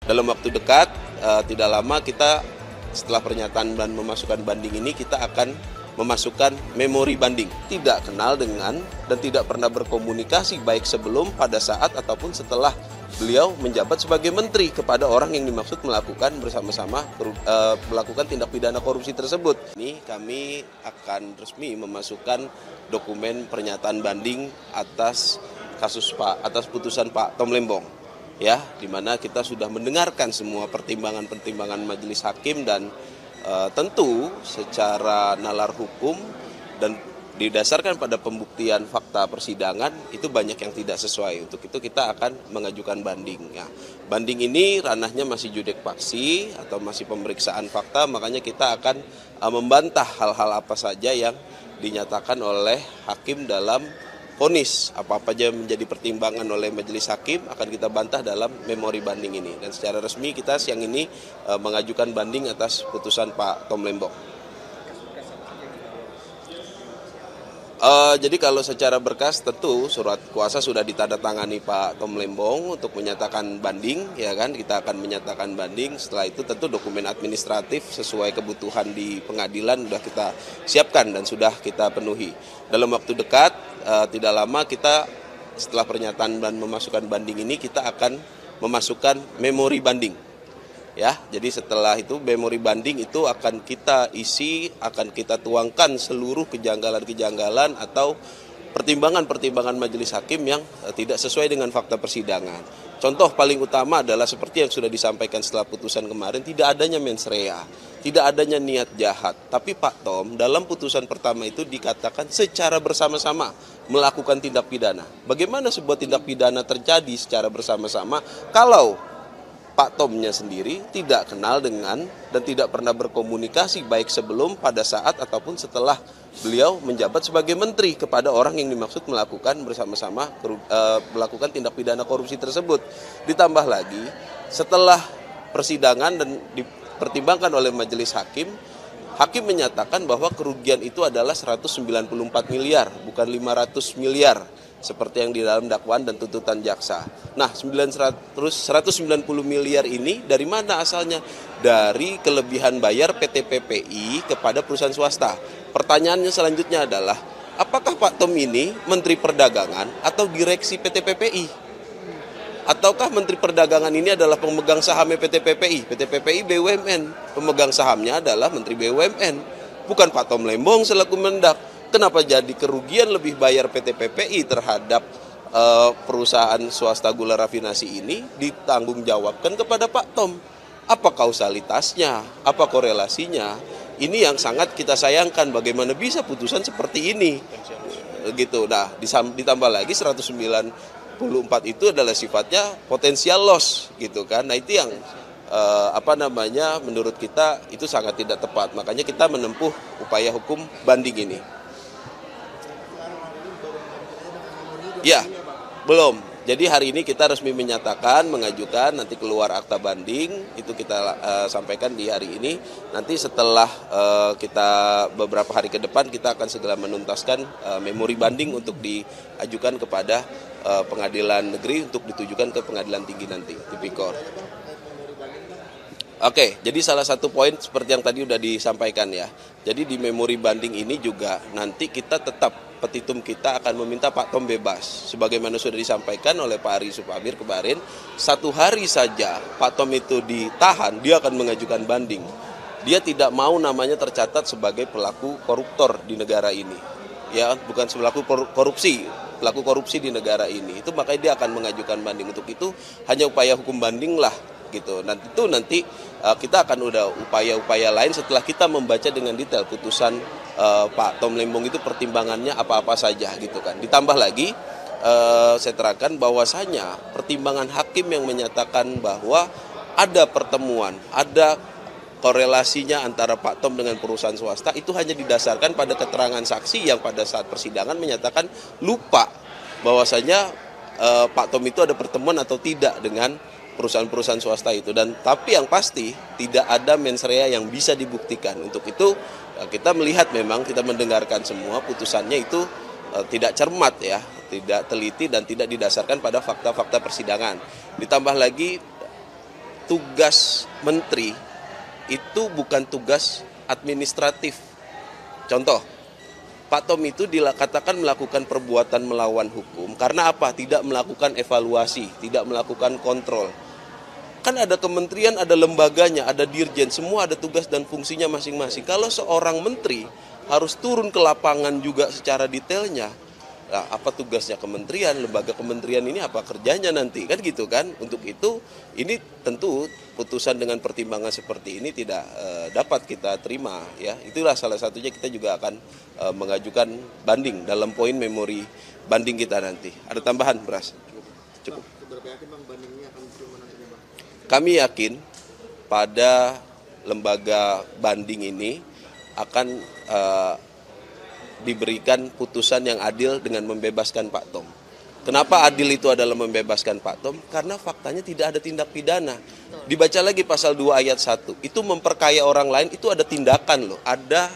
dalam waktu dekat, tidak lama kita setelah pernyataan dan memasukkan banding ini, kita akan memasukkan memori banding. Tidak kenal dengan dan tidak pernah berkomunikasi baik sebelum, pada saat, ataupun setelah beliau menjabat sebagai menteri kepada orang yang dimaksud melakukan bersama-sama melakukan tindak pidana korupsi tersebut. Ini kami akan resmi memasukkan dokumen pernyataan banding atas putusan Pak Tom Lembong, ya, di mana kita sudah mendengarkan semua pertimbangan-pertimbangan majelis hakim dan tentu secara nalar hukum dan didasarkan pada pembuktian fakta persidangan itu banyak yang tidak sesuai. Untuk itu kita akan mengajukan banding. Ya, banding ini ranahnya masih judek faksi atau masih pemeriksaan fakta, makanya kita akan membantah hal-hal apa saja yang dinyatakan oleh hakim dalam vonis. Apa-apa aja menjadi pertimbangan oleh majelis hakim akan kita bantah dalam memori banding ini. Dan secara resmi kita siang ini mengajukan banding atas putusan Pak Tom Lembong. Jadi kalau secara berkas tentu surat kuasa sudah ditandatangani Pak Tom Lembong untuk menyatakan banding, ya kan, kita akan menyatakan banding. Setelah itu tentu dokumen administratif sesuai kebutuhan di pengadilan sudah kita siapkan dan sudah kita penuhi. Dalam waktu dekat, tidak lama kita setelah pernyataan dan memasukkan banding ini, kita akan memasukkan memori banding. Ya, jadi setelah itu memori banding itu akan kita isi, akan kita tuangkan seluruh kejanggalan-kejanggalan atau pertimbangan-pertimbangan majelis hakim yang tidak sesuai dengan fakta persidangan. Contoh paling utama adalah seperti yang sudah disampaikan setelah putusan kemarin, tidak adanya mens rea, tidak adanya niat jahat. Tapi Pak Tom dalam putusan pertama itu dikatakan secara bersama-sama melakukan tindak pidana. Bagaimana sebuah tindak pidana terjadi secara bersama-sama kalau Pak Tomnya sendiri tidak kenal dengan dan tidak pernah berkomunikasi baik sebelum, pada saat, ataupun setelah beliau menjabat sebagai menteri kepada orang yang dimaksud melakukan bersama-sama melakukan tindak pidana korupsi tersebut. Ditambah lagi setelah persidangan dan dipertimbangkan oleh majelis hakim, hakim menyatakan bahwa kerugian itu adalah 194 miliar, bukan 500 miliar. Seperti yang di dalam dakwaan dan tuntutan jaksa. Nah, 190 miliar ini dari mana asalnya? Dari kelebihan bayar PT PPI kepada perusahaan swasta. Pertanyaannya selanjutnya adalah, apakah Pak Tom ini Menteri Perdagangan atau direksi PT PPI? Ataukah Menteri Perdagangan ini adalah pemegang sahamnya PT PPI? PT PPI BUMN, pemegang sahamnya adalah Menteri BUMN, bukan Pak Tom Lembong selaku Mendak. Kenapa jadi kerugian lebih bayar PT PPI terhadap perusahaan swasta gula rafinasi ini ditanggung jawabkan kepada Pak Tom? Apa kausalitasnya? Apa korelasinya? Ini yang sangat kita sayangkan, bagaimana bisa putusan seperti ini. Gitu. Nah, ditambah lagi 194 itu adalah sifatnya potensial loss gitu kan. Nah, itu yang menurut kita itu sangat tidak tepat. Makanya kita menempuh upaya hukum banding ini. Ya, belum. Jadi hari ini kita resmi menyatakan, mengajukan, nanti keluar akta banding, itu kita sampaikan di hari ini. Nanti setelah kita beberapa hari ke depan, kita akan segera menuntaskan memori banding untuk diajukan kepada pengadilan negeri untuk ditujukan ke pengadilan tinggi nanti, Tipikor. Oke, jadi salah satu poin seperti yang tadi sudah disampaikan ya. Jadi di memori banding ini juga nanti kita tetap, petitum kita akan meminta Pak Tom bebas. Sebagaimana sudah disampaikan oleh Pak Ari Supamir kemarin, 1 hari saja Pak Tom itu ditahan, dia akan mengajukan banding. Dia tidak mau namanya tercatat sebagai pelaku koruptor di negara ini. Ya, bukan pelaku korupsi, pelaku korupsi di negara ini. Itu makanya dia akan mengajukan banding. Untuk itu hanya upaya hukum banding lah gitu. Nanti kita akan udah upaya-upaya lain setelah kita membaca dengan detail putusan Pak Tom Lembong itu pertimbangannya apa-apa saja gitu kan. Ditambah lagi saya terangkan bahwasanya pertimbangan hakim yang menyatakan bahwa ada pertemuan, ada korelasinya antara Pak Tom dengan perusahaan swasta itu hanya didasarkan pada keterangan saksi yang pada saat persidangan menyatakan lupa bahwasanya Pak Tom itu ada pertemuan atau tidak dengan perusahaan-perusahaan swasta itu. Dan tapi yang pasti tidak ada mens rea yang bisa dibuktikan. Untuk itu kita melihat, memang kita mendengarkan semua putusannya itu tidak cermat ya, tidak teliti dan tidak didasarkan pada fakta-fakta persidangan. Ditambah lagi tugas menteri itu bukan tugas administratif. Contoh, Pak Tom itu dikatakan melakukan perbuatan melawan hukum karena apa? Tidak melakukan evaluasi, tidak melakukan kontrol. Kan ada kementerian, ada lembaganya, ada dirjen, semua ada tugas dan fungsinya masing-masing. Kalau seorang menteri harus turun ke lapangan juga secara detailnya, nah, apa tugasnya kementerian, lembaga kementerian ini apa kerjanya nanti, kan gitu kan. Untuk itu, ini tentu putusan dengan pertimbangan seperti ini tidak dapat kita terima. Ya, itulah salah satunya kita juga akan mengajukan banding dalam poin memori banding kita nanti. Ada tambahan, Beras? Cukup. Seberapa yakin Bang bandingnya akan diterima nantinya, Bang? Kami yakin pada lembaga banding ini akan diberikan putusan yang adil dengan membebaskan Pak Tom. Kenapa adil itu adalah membebaskan Pak Tom? Karena faktanya tidak ada tindak pidana. Dibaca lagi pasal 2 ayat 1. Itu memperkaya orang lain, itu ada tindakan loh. Ada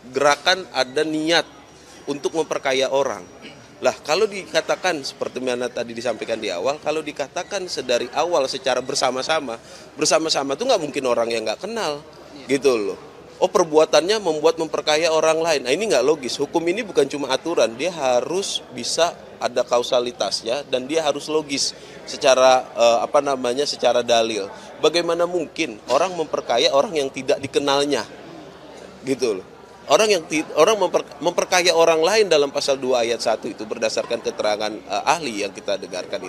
gerakan, ada niat untuk memperkaya orang. Lah kalau dikatakan seperti mana tadi disampaikan di awal, kalau dikatakan sedari awal secara bersama-sama itu nggak mungkin orang yang nggak kenal, gitu loh. Oh, perbuatannya membuat memperkaya orang lain. Nah, ini nggak logis. Hukum ini bukan cuma aturan, dia harus bisa ada kausalitasnya dan dia harus logis secara secara dalil. Bagaimana mungkin orang memperkaya orang yang tidak dikenalnya, gitu loh. Orang memperkaya orang lain dalam pasal 2 ayat 1 itu berdasarkan keterangan ahli yang kita dengarkan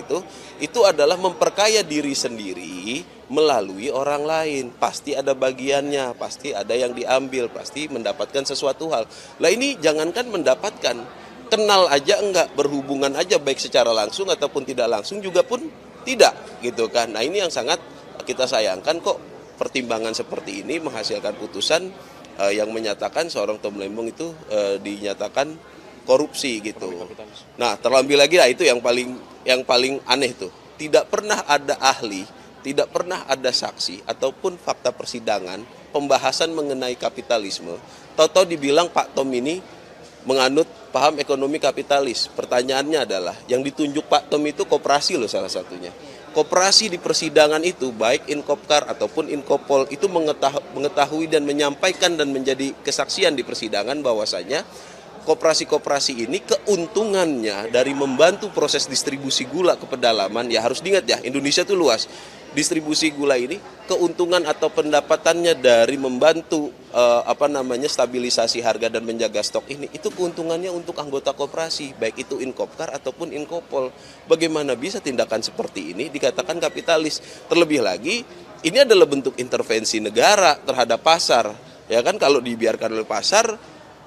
itu adalah memperkaya diri sendiri melalui orang lain. Pasti ada bagiannya, pasti ada yang diambil, pasti mendapatkan sesuatu hal. Lah ini jangankan mendapatkan, kenal aja enggak, berhubungan aja baik secara langsung ataupun tidak langsung juga pun tidak, gitu kan. Nah, ini yang sangat kita sayangkan kok pertimbangan seperti ini menghasilkan putusan yang menyatakan seorang Tom Lembong itu dinyatakan korupsi gitu. Nah, terlebih lagi lah itu yang paling aneh tuh. Tidak pernah ada ahli, tidak pernah ada saksi ataupun fakta persidangan pembahasan mengenai kapitalisme. Tahu-tahu dibilang Pak Tom ini menganut paham ekonomi kapitalis. Pertanyaannya adalah yang ditunjuk Pak Tom itu koperasi loh salah satunya. Koperasi di persidangan itu baik Inkopkar ataupun Inkopol itu mengetahui dan menyampaikan dan menjadi kesaksian di persidangan bahwasanya koperasi-koperasi ini keuntungannya dari membantu proses distribusi gula ke pedalaman, ya harus diingat ya, Indonesia itu luas. Distribusi gula ini keuntungan atau pendapatannya dari membantu stabilisasi harga dan menjaga stok ini, itu keuntungannya untuk anggota koperasi, baik itu Inkopkar ataupun Inkopol. Bagaimana bisa tindakan seperti ini dikatakan kapitalis? Terlebih lagi ini adalah bentuk intervensi negara terhadap pasar. Ya kan, kalau dibiarkan oleh pasar,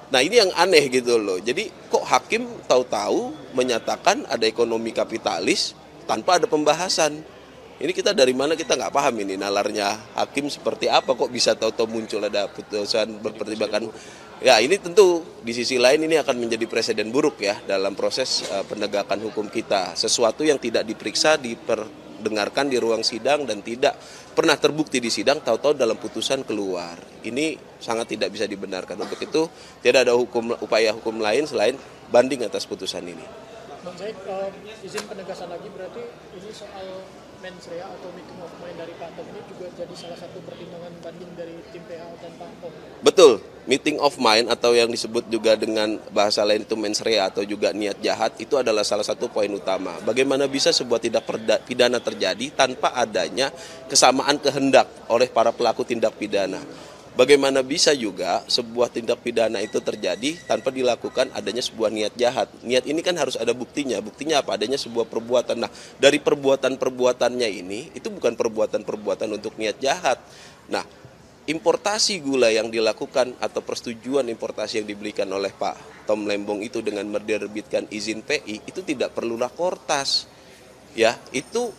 nah ini yang aneh gitu loh. Jadi kok hakim tahu-tahu menyatakan ada ekonomi kapitalis tanpa ada pembahasan. Ini kita dari mana kita nggak paham ini nalarnya hakim seperti apa, kok bisa tahu-tahu muncul ada putusan berpertimbangan. Ya ini tentu di sisi lain ini akan menjadi presiden buruk ya dalam proses penegakan hukum kita. Sesuatu yang tidak diperiksa, diperdengarkan di ruang sidang dan tidak pernah terbukti di sidang, tahu-tahu dalam putusan keluar. Ini sangat tidak bisa dibenarkan. Untuk itu tidak ada upaya hukum lain selain banding atas putusan ini. Bang Zaid, izin penegasan lagi, berarti ini soal mensrea atau meeting of mind dari Pak Tom ini juga jadi salah satu pertimbangan banding dari tim PH dan Pak Tom? Betul, meeting of mind atau yang disebut juga dengan bahasa lain itu mensrea atau juga niat jahat itu adalah salah satu poin utama. Bagaimana bisa sebuah tindak pidana terjadi tanpa adanya kesamaan kehendak oleh para pelaku tindak pidana? Bagaimana bisa juga sebuah tindak pidana itu terjadi tanpa dilakukan adanya sebuah niat jahat. Niat ini kan harus ada buktinya. Buktinya apa? Adanya sebuah perbuatan. Nah, dari perbuatan-perbuatannya ini, itu bukan perbuatan-perbuatan untuk niat jahat. Nah, importasi gula yang dilakukan atau persetujuan importasi yang diberikan oleh Pak Tom Lembong itu dengan menerbitkan izin PI, itu tidak perlu rakortas. Ya, itu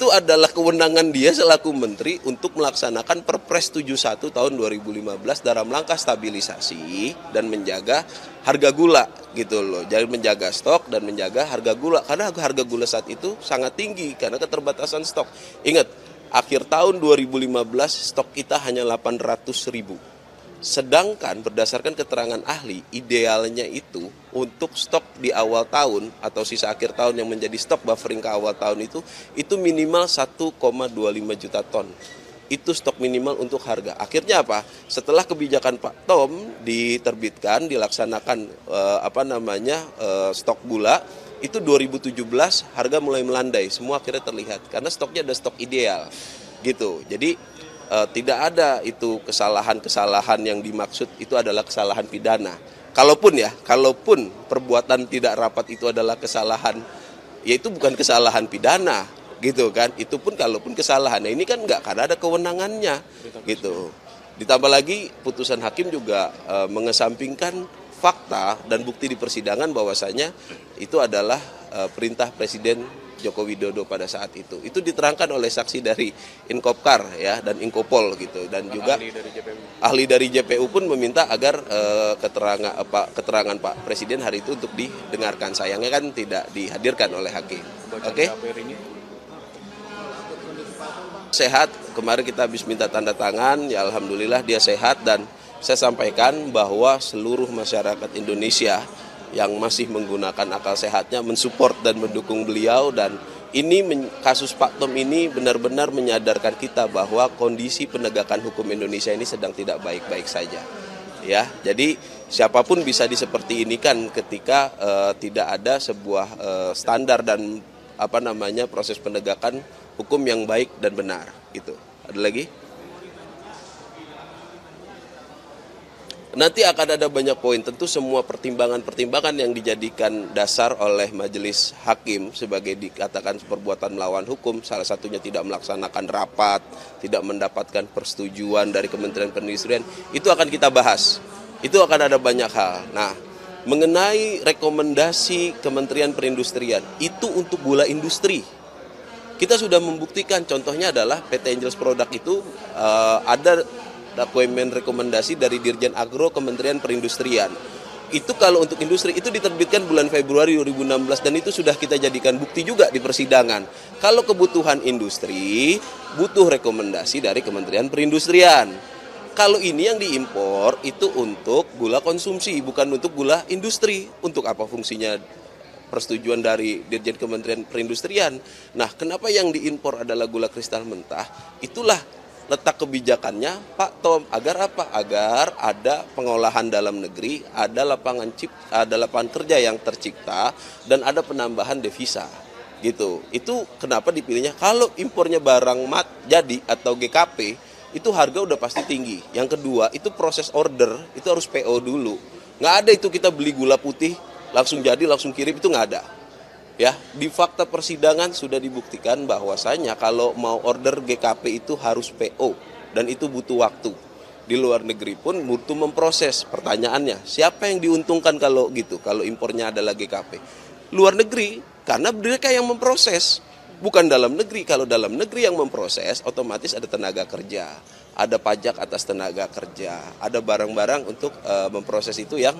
adalah kewenangan dia selaku menteri untuk melaksanakan Perpres 71 tahun 2015 dalam langkah stabilisasi dan menjaga harga gula gitu loh. Jadi menjaga stok dan menjaga harga gula karena harga gula saat itu sangat tinggi karena keterbatasan stok. Ingat, akhir tahun 2015 stok kita hanya 800.000. Sedangkan berdasarkan keterangan ahli, idealnya itu untuk stok di awal tahun atau sisa akhir tahun yang menjadi stok buffering ke awal tahun itu minimal 1,25 juta ton. Itu stok minimal untuk harga. Akhirnya apa? Setelah kebijakan Pak Tom diterbitkan, dilaksanakan stok gula, itu 2017 harga mulai melandai, semua akhirnya terlihat karena stoknya ada stok ideal. Gitu. Jadi tidak ada itu kesalahan-kesalahan yang dimaksud itu adalah kesalahan pidana. Kalaupun perbuatan tidak rapat itu adalah kesalahan, ya itu bukan kesalahan pidana, gitu kan? Itu pun kalaupun kesalahan, nah ini kan enggak, karena ada kewenangannya, gitu. Ditambah lagi putusan hakim juga mengesampingkan fakta dan bukti di persidangan bahwasanya itu adalah perintah Presiden Joko Widodo pada saat itu. Itu diterangkan oleh saksi dari Inkopkar ya dan Inkopol gitu, dan juga ahli dari JPU pun meminta agar keterangan Pak Presiden hari itu untuk didengarkan. Sayangnya kan tidak dihadirkan oleh hakim. Oke? Sehat, kemarin kita habis minta tanda tangan, ya alhamdulillah dia sehat, dan saya sampaikan bahwa seluruh masyarakat Indonesia yang masih menggunakan akal sehatnya mensupport dan mendukung beliau, dan ini kasus Pak Tom ini benar-benar menyadarkan kita bahwa kondisi penegakan hukum Indonesia ini sedang tidak baik-baik saja. Ya, jadi siapapun bisa seperti ini kan ketika tidak ada sebuah standar dan proses penegakan hukum yang baik dan benar gitu. Ada lagi? Nanti akan ada banyak poin, tentu semua pertimbangan-pertimbangan yang dijadikan dasar oleh majelis hakim sebagai dikatakan perbuatan melawan hukum, salah satunya tidak melaksanakan rapat, tidak mendapatkan persetujuan dari Kementerian Perindustrian, itu akan kita bahas. Itu akan ada banyak hal. Nah, mengenai rekomendasi Kementerian Perindustrian, itu untuk gula industri. Kita sudah membuktikan, contohnya adalah PT Angels Product itu ada dokumen rekomendasi dari Dirjen Agro Kementerian Perindustrian. Itu kalau untuk industri itu diterbitkan bulan Februari 2016 dan itu sudah kita jadikan bukti juga di persidangan. Kalau kebutuhan industri butuh rekomendasi dari Kementerian Perindustrian. Kalau ini yang diimpor itu untuk gula konsumsi, bukan untuk gula industri. Untuk apa fungsinya persetujuan dari Dirjen Kementerian Perindustrian? Nah, kenapa yang diimpor adalah gula kristal mentah? Itulah letak kebijakannya Pak Tom, agar apa? Agar ada pengolahan dalam negeri, ada lapangan kerja yang tercipta, dan ada penambahan devisa. Gitu. Itu kenapa dipilihnya. Kalau impornya barang jadi atau GKP, itu harga udah pasti tinggi. Yang kedua, itu proses order, itu harus PO dulu. Nggak ada itu kita beli gula putih, langsung jadi, langsung kirim, itu nggak ada. Ya, di fakta persidangan sudah dibuktikan bahwasanya kalau mau order GKP itu harus PO dan itu butuh waktu. Di luar negeri pun butuh memproses. Pertanyaannya, siapa yang diuntungkan kalau gitu? Kalau impornya adalah GKP. Luar negeri, karena mereka yang memproses. Bukan dalam negeri. Kalau dalam negeri yang memproses, otomatis ada tenaga kerja, ada pajak atas tenaga kerja, ada barang-barang untuk memproses itu yang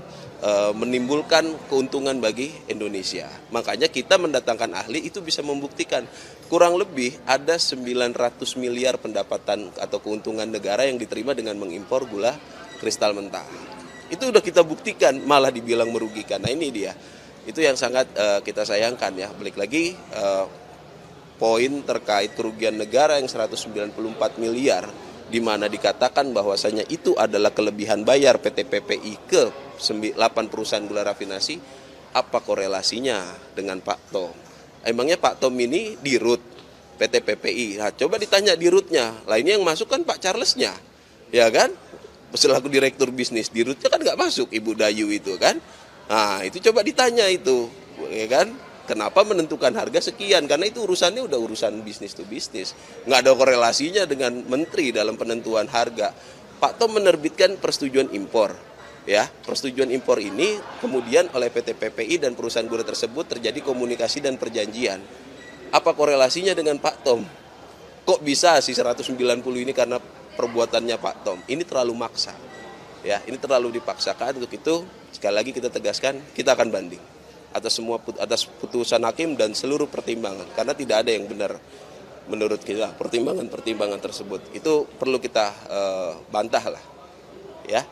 menimbulkan keuntungan bagi Indonesia. Makanya kita mendatangkan ahli itu bisa membuktikan kurang lebih ada 900 miliar pendapatan atau keuntungan negara yang diterima dengan mengimpor gula kristal mentah. Itu udah kita buktikan, malah dibilang merugikan. Nah ini dia, itu yang sangat kita sayangkan ya. Balik lagi poin terkait kerugian negara yang 194 miliar, di mana dikatakan bahwasanya itu adalah kelebihan bayar PT PPI ke 8 perusahaan gula rafinasi. Apa korelasinya dengan Pak Tom? Emangnya Pak Tom ini dirut PT PPI? Nah, coba ditanya dirutnya. Lah ini yang masuk kan Pak Charlesnya, ya kan? Selaku direktur bisnis, dirutnya kan nggak masuk Ibu Dayu itu kan? Nah itu coba ditanya itu, ya kan? Kenapa menentukan harga sekian? Karena itu urusannya udah urusan bisnis to bisnis. Nggak ada korelasinya dengan menteri dalam penentuan harga. Pak Tom menerbitkan persetujuan impor. Ya, persetujuan impor ini kemudian oleh PT PPI dan perusahaan gula tersebut terjadi komunikasi dan perjanjian. Apa korelasinya dengan Pak Tom? Kok bisa sih 190 ini karena perbuatannya Pak Tom? Ini terlalu maksa. Ya, ini terlalu dipaksakan. Untuk itu sekali lagi kita tegaskan, kita akan banding atas putusan hakim dan seluruh pertimbangan, karena tidak ada yang benar menurut kita pertimbangan-pertimbangan tersebut. Itu perlu kita bantah lah, ya.